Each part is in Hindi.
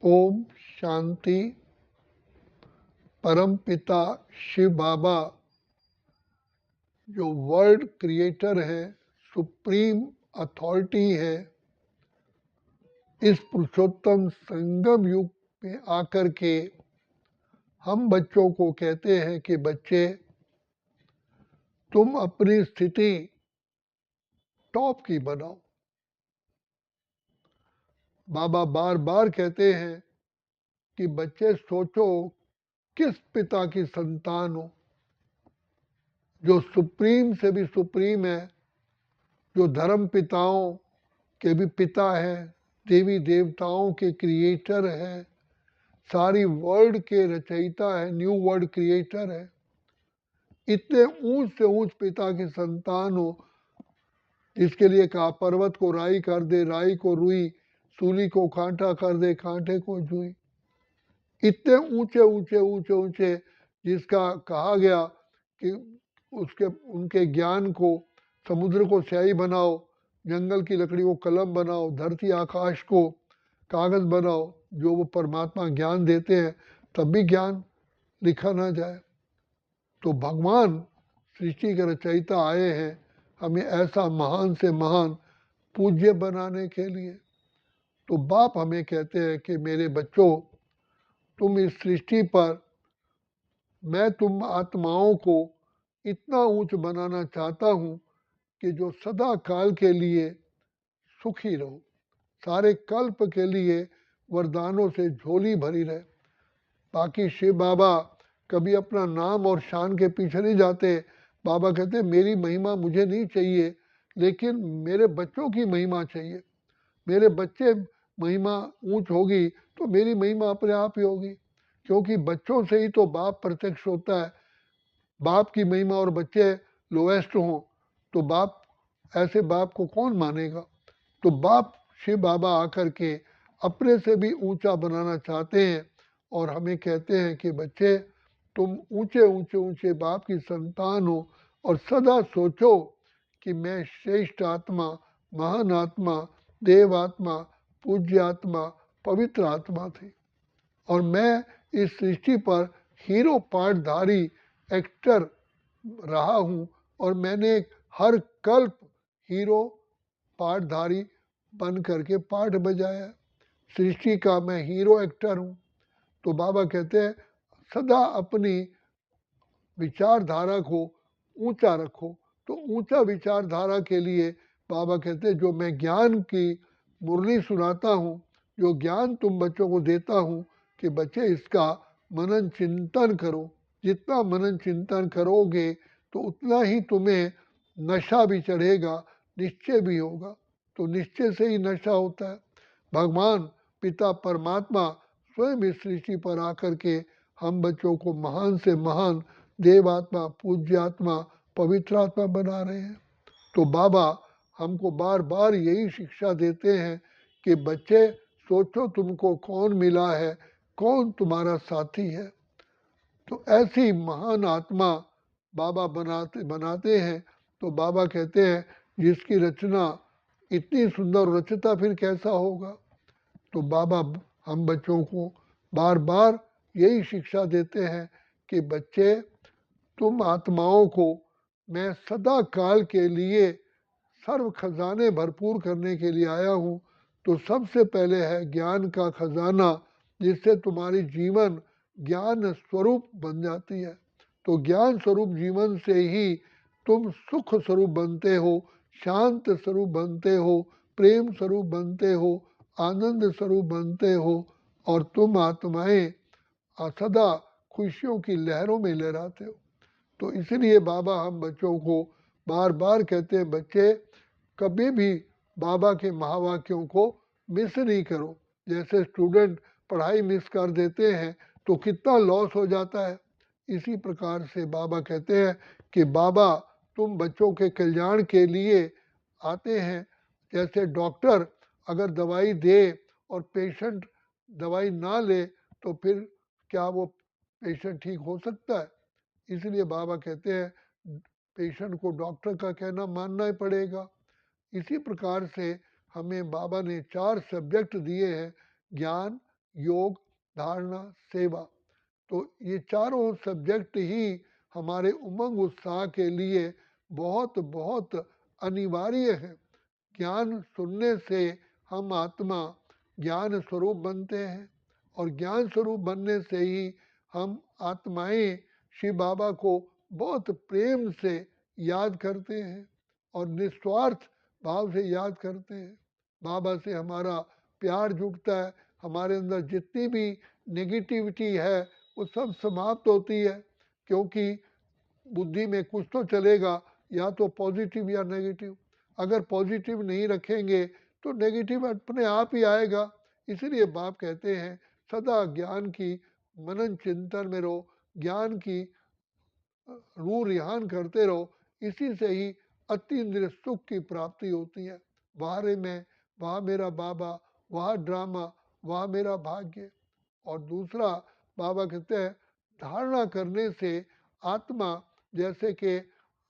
ओम शांति। परम पिता शिव बाबा जो वर्ल्ड क्रिएटर है, सुप्रीम अथॉरिटी है, इस पुरुषोत्तम संगम युग में आकर के हम बच्चों को कहते हैं कि बच्चे, तुम अपनी स्थिति टॉप की बनाओ। बाबा बार बार कहते हैं कि बच्चे सोचो किस पिता की संतान हो, जो सुप्रीम से भी सुप्रीम है, जो धर्म पिताओं के भी पिता है, देवी देवताओं के क्रिएटर है, सारी वर्ल्ड के रचयिता है, न्यू वर्ल्ड क्रिएटर है। इतने ऊंच से ऊंच पिता की संतान हो, इसके लिए कहा पर्वत को राई कर दे, राई को रुई, सूली को कांटा कर दे, कांटे को जुई। इतने ऊंचे ऊंचे ऊंचे ऊंचे जिसका कहा गया कि उनके ज्ञान को, समुद्र को स्याही बनाओ, जंगल की लकड़ी को कलम बनाओ, धरती आकाश को कागज बनाओ, जो वो परमात्मा ज्ञान देते हैं, तब भी ज्ञान लिखा ना जाए। तो भगवान सृष्टि के रचयिता आए हैं हमें ऐसा महान से महान पूज्य बनाने के लिए। तो बाप हमें कहते हैं कि मेरे बच्चों, तुम इस सृष्टि पर, मैं तुम आत्माओं को इतना ऊंच बनाना चाहता हूं कि जो सदा काल के लिए सुखी रहो, सारे कल्प के लिए वरदानों से झोली भरी रहे। बाकी शिव बाबा कभी अपना नाम और शान के पीछे नहीं जाते। बाबा कहते मेरी महिमा मुझे नहीं चाहिए, लेकिन मेरे बच्चों की महिमा चाहिए। मेरे बच्चे महिमा ऊंच होगी तो मेरी महिमा अपने आप ही होगी, क्योंकि बच्चों से ही तो बाप प्रत्यक्ष होता है। बाप की महिमा और बच्चे लोएस्ट हों तो बाप, ऐसे बाप को कौन मानेगा। तो बाप शिव बाबा आकर के अपने से भी ऊंचा बनाना चाहते हैं और हमें कहते हैं कि बच्चे, तुम ऊंचे ऊंचे ऊंचे बाप की संतान हो और सदा सोचो कि मैं श्रेष्ठ आत्मा, महान आत्मा, देव आत्मा, पूज्य आत्मा, पवित्र आत्मा थी और मैं इस सृष्टि पर हीरो पाठधारी एक्टर रहा हूँ और मैंने हर कल्प हीरो पाठधारी बन करके पाठ बजाया। सृष्टि का मैं हीरो एक्टर हूँ। तो बाबा कहते हैं सदा अपनी विचारधारा को ऊंचा रखो। तो ऊंचा विचारधारा के लिए बाबा कहते हैं जो मैं ज्ञान की मुरली सुनाता हूँ, जो ज्ञान तुम बच्चों को देता हूँ कि बच्चे इसका मनन चिंतन करो। जितना मनन चिंतन करोगे तो उतना ही तुम्हें नशा भी चढ़ेगा, निश्चय भी होगा। तो निश्चय से ही नशा होता है। भगवान पिता परमात्मा स्वयं इस सृष्टि पर आकर के हम बच्चों को महान से महान देव आत्मा, पूज्य आत्मा, पवित्र आत्मा बना रहे हैं। तो बाबा हमको बार बार यही शिक्षा देते हैं कि बच्चे सोचो तुमको कौन मिला है, कौन तुम्हारा साथी है। तो ऐसी महान आत्मा बाबा बनाते हैं। तो बाबा कहते हैं जिसकी रचना इतनी सुंदर रचता फिर कैसा होगा। तो बाबा हम बच्चों को बार बार यही शिक्षा देते हैं कि बच्चे, तुम आत्माओं को मैं सदा काल के लिए सर्व खजाने भरपूर करने के लिए आया हूँ। तो सबसे पहले है ज्ञान का खजाना, जिससे तुम्हारी जीवन ज्ञान स्वरूप बन जाती है। तो ज्ञान स्वरूप जीवन से ही तुम सुख स्वरूप बनते हो, शांत स्वरूप बनते हो, प्रेम स्वरूप बनते हो, आनंद स्वरूप बनते हो और तुम आत्माएं सदा खुशियों की लहरों में लहराते हो। तो इसलिए बाबा हम बच्चों को बार बार कहते हैं बच्चे, कभी भी बाबा के महावाक्यों को मिस नहीं करो। जैसे स्टूडेंट पढ़ाई मिस कर देते हैं तो कितना लॉस हो जाता है। इसी प्रकार से बाबा कहते हैं कि बाबा तुम बच्चों के कल्याण के लिए आते हैं। जैसे डॉक्टर अगर दवाई दे और पेशेंट दवाई ना ले तो फिर क्या वो पेशेंट ठीक हो सकता है। इसलिए बाबा कहते हैं पेशेंट को डॉक्टर का कहना मानना ही पड़ेगा। इसी प्रकार से हमें बाबा ने 4 सब्जेक्ट दिए हैं, ज्ञान, योग, धारणा, सेवा। तो ये चारों सब्जेक्ट ही हमारे उमंग उत्साह के लिए बहुत बहुत अनिवार्य है। ज्ञान सुनने से हम आत्मा ज्ञान स्वरूप बनते हैं और ज्ञान स्वरूप बनने से ही हम आत्माएं शिव बाबा को बहुत प्रेम से याद करते हैं और निस्वार्थ भाव से याद करते हैं। बाबा से हमारा प्यार जुटता है, हमारे अंदर जितनी भी नेगेटिविटी है वो सब समाप्त होती है, क्योंकि बुद्धि में कुछ तो चलेगा, या तो पॉजिटिव या नेगेटिव। अगर पॉजिटिव नहीं रखेंगे तो नेगेटिव अपने आप ही आएगा। इसलिए बाप कहते हैं सदा ज्ञान की मनन चिंतन में रहो, ज्ञान की रू रिहान करते रहो। इसी से ही अतीन्द्रिय सुख की प्राप्ति होती है। बाहर में वहाँ मेरा बाबा, वहाँ ड्रामा, वहाँ मेरा भाग्य। और दूसरा बाबा कहते हैं धारणा करने से आत्मा जैसे कि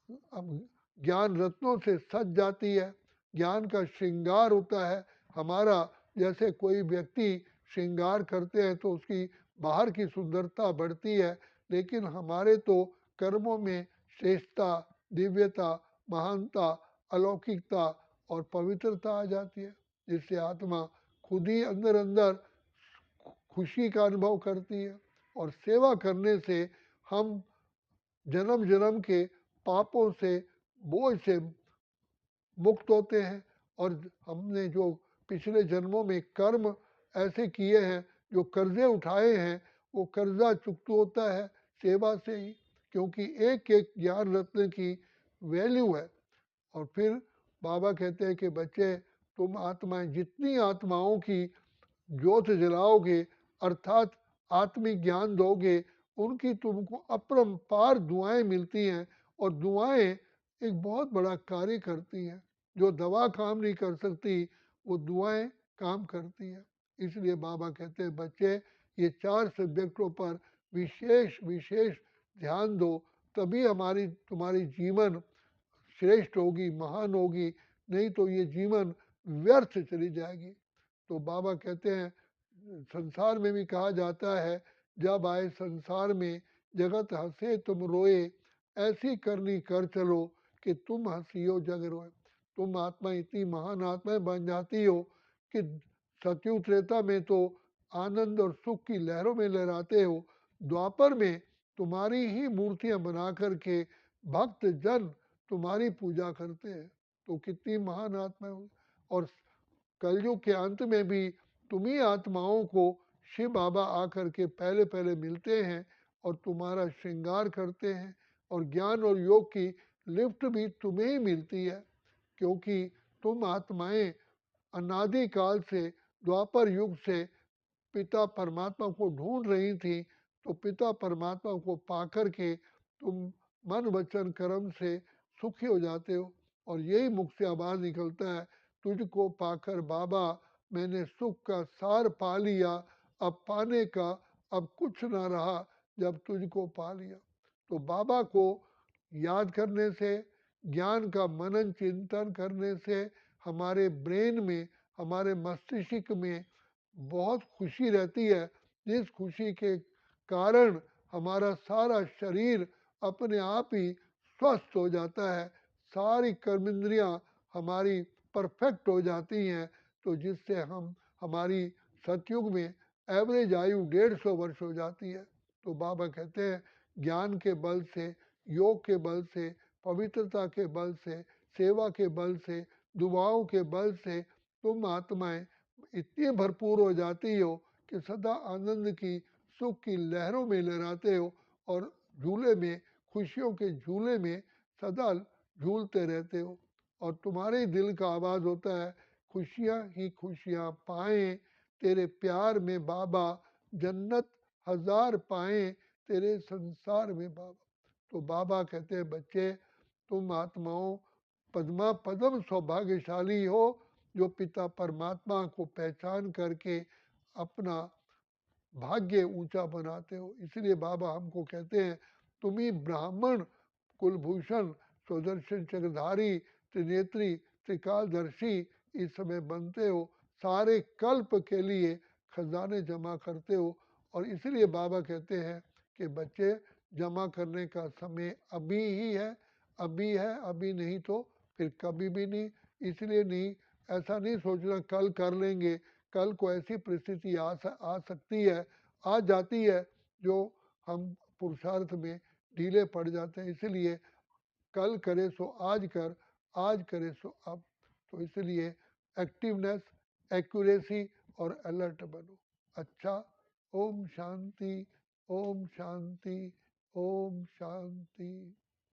ज्ञान रत्नों से सज जाती है, ज्ञान का श्रृंगार होता है हमारा। जैसे कोई व्यक्ति श्रृंगार करते हैं तो उसकी बाहर की सुंदरता बढ़ती है, लेकिन हमारे तो कर्मों में श्रेष्ठता, दिव्यता, महानता, अलौकिकता और पवित्रता आ जाती है, जिससे आत्मा खुद ही अंदर अंदर खुशी का अनुभव करती है। और सेवा करने से हम जन्म जन्म के पापों से, बोझ से मुक्त होते हैं। और हमने जो पिछले जन्मों में कर्म ऐसे किए हैं, जो कर्जे उठाए हैं, वो कर्जा चुकता होता है सेवा से ही, क्योंकि एक एक ज्ञान रत्न की वैल्यू है। और फिर बाबा कहते हैं कि बच्चे तुम आत्माएं जितनी आत्माओं की ज्योत जलाओगे अर्थात आत्मिक ज्ञान दोगे, उनकी तुमको अपरंपार दुआएं मिलती हैं। और दुआएं एक बहुत बड़ा कार्य करती हैं। जो दवा काम नहीं कर सकती वो दुआएं काम करती हैं। इसलिए बाबा कहते हैं बच्चे ये चार सब्जेक्टों पर विशेष विशेष ध्यान दो, तभी हमारी तुम्हारी जीवन श्रेष्ठ होगी, महान होगी। नहीं तो ये जीवन व्यर्थ चली जाएगी। तो बाबा कहते हैं संसार में भी कहा जाता है जब आए संसार में जगत हंसे तुम रोए, ऐसी करनी कर चलो कि तुम हंसियो जग रोए। तुम आत्मा इतनी महान आत्माएं बन जाती हो कि सतयुग त्रेता में तो आनंद और सुख की लहरों में लहराते हो, द्वापर में तुम्हारी ही मूर्तियां बना करके भक्त जन तुम्हारी पूजा करते हैं। तो कितनी महान आत्मा हो। और कलयुग के अंत में भी तुम्ही आत्माओं को शिव बाबा आकर के पहले पहले मिलते हैं और तुम्हारा श्रृंगार करते हैं। और ज्ञान और योग की लिफ्ट भी तुम्हें ही मिलती है, क्योंकि तुम आत्माएं अनादिकाल से द्वापर युग से पिता परमात्मा को ढूंढ रही थी। तो पिता परमात्मा को पाकर के तुम मन वचन कर्म से सुखी हो जाते हो। और यही मुख से आवाज निकलता है तुझको पाकर बाबा मैंने सुख का सार पा लिया, अब पाने का अब कुछ ना रहा जब तुझको पा लिया। तो बाबा को याद करने से, ज्ञान का मनन चिंतन करने से हमारे ब्रेन में, हमारे मस्तिष्क में बहुत खुशी रहती है, जिस खुशी के कारण हमारा सारा शरीर अपने आप ही स्वस्थ हो जाता है, सारी कर्मेंद्रियां हमारी परफेक्ट हो जाती हैं। तो जिससे हम हमारी सतयुग में एवरेज आयु 150 वर्ष हो जाती है। तो बाबा कहते हैं ज्ञान के बल से, योग के बल से, पवित्रता के बल से, सेवा के बल से, दुआओं के बल से तुम आत्माएं इतनी भरपूर हो जाती हो कि सदा आनंद की, सुख की लहरों में लहराते हो और झूले में, खुशियों के झूले में सदा झूलते रहते हो। और तुम्हारे ही दिल का आवाज होता है खुशियां ही खुशियां पाए तेरे प्यार में बाबा, जन्नत हजार पाए तेरे संसार में बाबा। तो बाबा कहते हैं बच्चे तुम आत्माओं पद्मा पदम सौभाग्यशाली हो, जो पिता परमात्मा को पहचान करके अपना भाग्य ऊंचा बनाते हो। इसलिए बाबा हमको कहते हैं तुम ही ब्राह्मण कुलभूषण सुदर्शन चक्रधारी त्रिनेत्री त्रिकालदर्शी इस समय बनते हो। सारे कल्प के लिए खजाने जमा करते हो। और इसलिए बाबा कहते हैं कि बच्चे जमा करने का समय अभी ही है, अभी है, अभी नहीं तो फिर कभी भी नहीं। इसलिए नहीं, ऐसा नहीं सोचना कल कर लेंगे, कल को ऐसी परिस्थिति आ सकती है, आ जाती है, जो हम पुरुषार्थ में ढीले पड़ जाते हैं। इसलिए कल करे सो आज कर, आज करे सो अब। तो इसलिए एक्टिवनेस, एक्यूरेसी और अलर्ट बनो। अच्छा, ओम शांति, ओम शांति, ओम शांति।